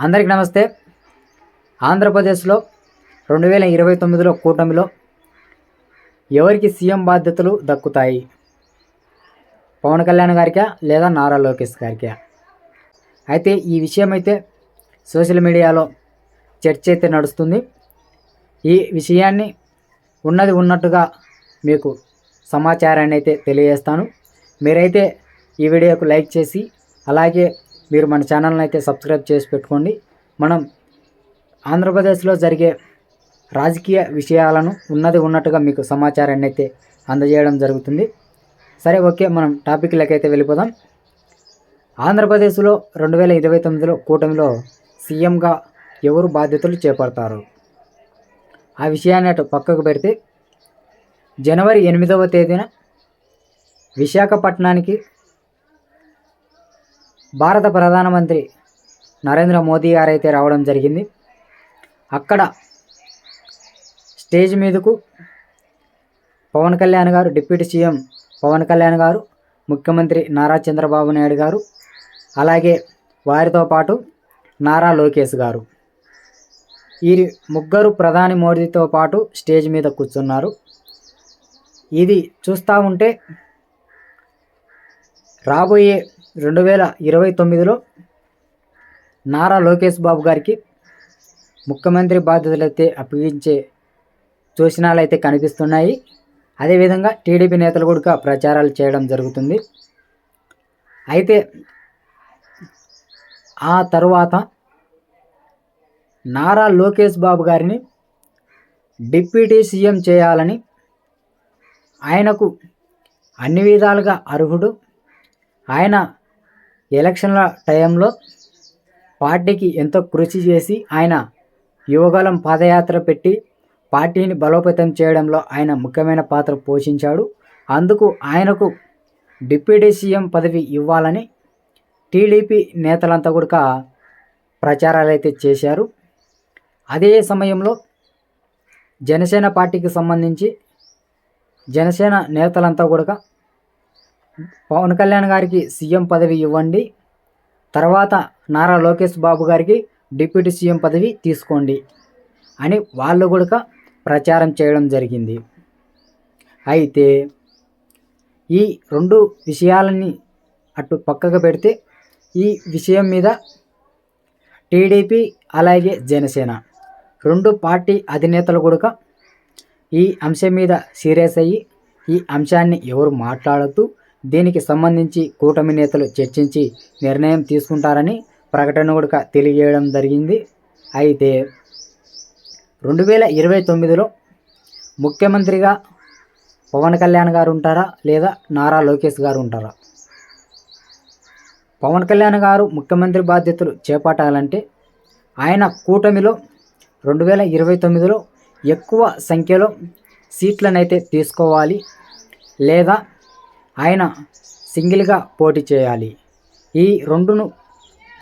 అందరికీ నమస్తే. ఆంధ్రప్రదేశ్లో 2029లో కూటమిలో ఎవరికి సీఎం బాధ్యతలు దక్కుతాయి? పవన్ కళ్యాణ్ గారికా లేదా నారా లోకేష్ గారికా? అయితే ఈ విషయం అయితే సోషల్ మీడియాలో చర్చ అయితే నడుస్తుంది. ఈ విషయాన్ని ఉన్నది ఉన్నట్టుగా మీకు సమాచారాన్ని అయితే తెలియజేస్తాను. మీరైతే ఈ వీడియోకు లైక్ చేసి అలాగే మీరు మన ఛానల్ని అయితే సబ్స్క్రైబ్ చేసి పెట్టుకోండి. మనం ఆంధ్రప్రదేశ్లో జరిగే రాజకీయ విషయాలను ఉన్నది ఉన్నట్టుగా మీకు సమాచారాన్ని అయితే అందజేయడం జరుగుతుంది. సరే, ఓకే, మనం టాపిక్లకి అయితే వెళ్ళిపోదాం. ఆంధ్రప్రదేశ్లో 2029లో కూటమిలో సీఎంగా ఎవరు బాధ్యతలు చేపడతారు? ఆ విషయాన్ని అటు పక్కకు పెడితే జనవరి 8వ తేదీన విశాఖపట్నానికి భారత ప్రధానమంత్రి నరేంద్ర మోదీ గారు అయితే రావడం జరిగింది. అక్కడ స్టేజ్ మీదకు పవన్ కళ్యాణ్ గారు, డిప్యూటీ సీఎం పవన్ కళ్యాణ్ గారు, ముఖ్యమంత్రి నారా చంద్రబాబు నాయుడు గారు, అలాగే వారితో పాటు నారా లోకేష్ గారు, ఈ ముగ్గురు ప్రధాని మోదీతో పాటు స్టేజ్ మీద కూర్చున్నారు. ఇది చూస్తూ ఉంటే రాబోయే 2029లో నారా లోకేష్ బాబు గారికి ముఖ్యమంత్రి బాధ్యతలు అయితే అప్పగించే సూచనలు అయితే కనిపిస్తున్నాయి. అదేవిధంగా టీడీపీ నేతలు కూడా ప్రచారాలు చేయడం జరుగుతుంది. అయితే ఆ తరువాత నారా లోకేష్ బాబు గారిని డిప్యూటీ సీఎం చేయాలని, ఆయనకు అన్ని విధాలుగా అర్హుడు, ఆయన ఎలక్షన్ల టైంలో పార్టీకి ఎంతో కృషి చేసి ఆయన యువగలం పాదయాత్ర పెట్టి పార్టీని బలోపేతం చేయడంలో ఆయన ముఖ్యమైన పాత్ర పోషించాడు. అందుకు ఆయనకు డిప్యూటీ సీఎం పదవి ఇవ్వాలని టీడీపీ నేతలంతా కూడా ప్రచారాలు అయితే చేశారు. అదే సమయంలో జనసేన పార్టీకి సంబంధించి జనసేన నేతలంతా కూడా పవన్ కళ్యాణ్ గారికి సీఎం పదవి ఇవ్వండి, తర్వాత నారా లోకేష్ బాబు గారికి డిప్యూటీ సీఎం పదవి తీసుకోండి అని వాళ్ళు కూడా ప్రచారం చేయడం జరిగింది. అయితే ఈ రెండు విషయాలని అటు పక్కకు పెడితే ఈ విషయం మీద టీడీపీ అలాగే జనసేన రెండు పార్టీ అధినేతలు కూడా ఈ అంశం మీద సీరియస్ అయ్యి ఈ అంశాన్ని ఎవరు మాట్లాడుతూ దీనికి సంబంధించి కూటమి నేతలు చర్చించి నిర్ణయం తీసుకుంటారని ప్రకటన కూడా తెలియజేయడం జరిగింది. అయితే 2029లో ముఖ్యమంత్రిగా పవన్ కళ్యాణ్ గారు ఉంటారా లేదా నారా లోకేష్ గారు ఉంటారా? పవన్ కళ్యాణ్ గారు ముఖ్యమంత్రి బాధ్యతలు చేపట్టాలంటే ఆయన కూటమిలో 2029లో ఎక్కువ సంఖ్యలో సీట్లనైతే తీసుకోవాలి, లేదా ఆయన సింగిల్గా పోటీ చేయాలి. ఈ రెండును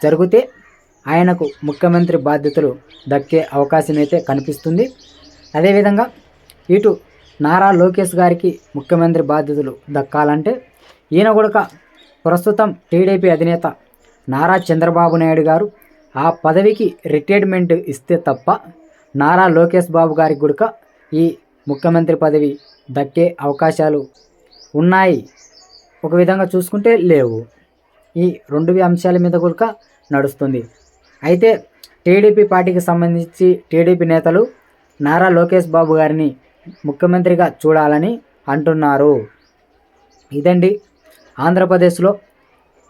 జరిగితే ఆయనకు ముఖ్యమంత్రి బాధ్యతలు దక్కే అవకాశం అయితే కనిపిస్తుంది. అదేవిధంగా ఇటు నారా లోకేష్ గారికి ముఖ్యమంత్రి బాధ్యతలు దక్కాలంటే ఈయన కూడా ప్రస్తుతం టీడీపీ అధినేత నారా చంద్రబాబు నాయుడు గారు ఆ పదవికి రిటైర్మెంట్ ఇస్తే తప్ప నారా లోకేష్ బాబు గారికి కూడా ఈ ముఖ్యమంత్రి పదవి దక్కే అవకాశాలు ఉన్నాయి. ఒక విధంగా చూసుకుంటే లేవు. ఈ రెండు అంశాల మీద కూడా నడుస్తుంది. అయితే టీడీపీ పార్టీకి సంబంధించి టీడీపీ నేతలు నారా లోకేష్ బాబు గారిని ముఖ్యమంత్రిగా చూడాలని అంటున్నారు. ఇదండి ఆంధ్రప్రదేశ్లో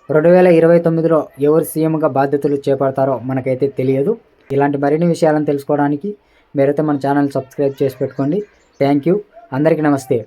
2029లో ఎవరు సీఎంగా బాధ్యతలు చేపడతారో మనకైతే తెలియదు. ఇలాంటి మరిన్ని విషయాలను తెలుసుకోవడానికి మీరైతే మన ఛానల్ సబ్స్క్రైబ్ చేసి పెట్టుకోండి. Thank you. అందరికీ నమస్తే.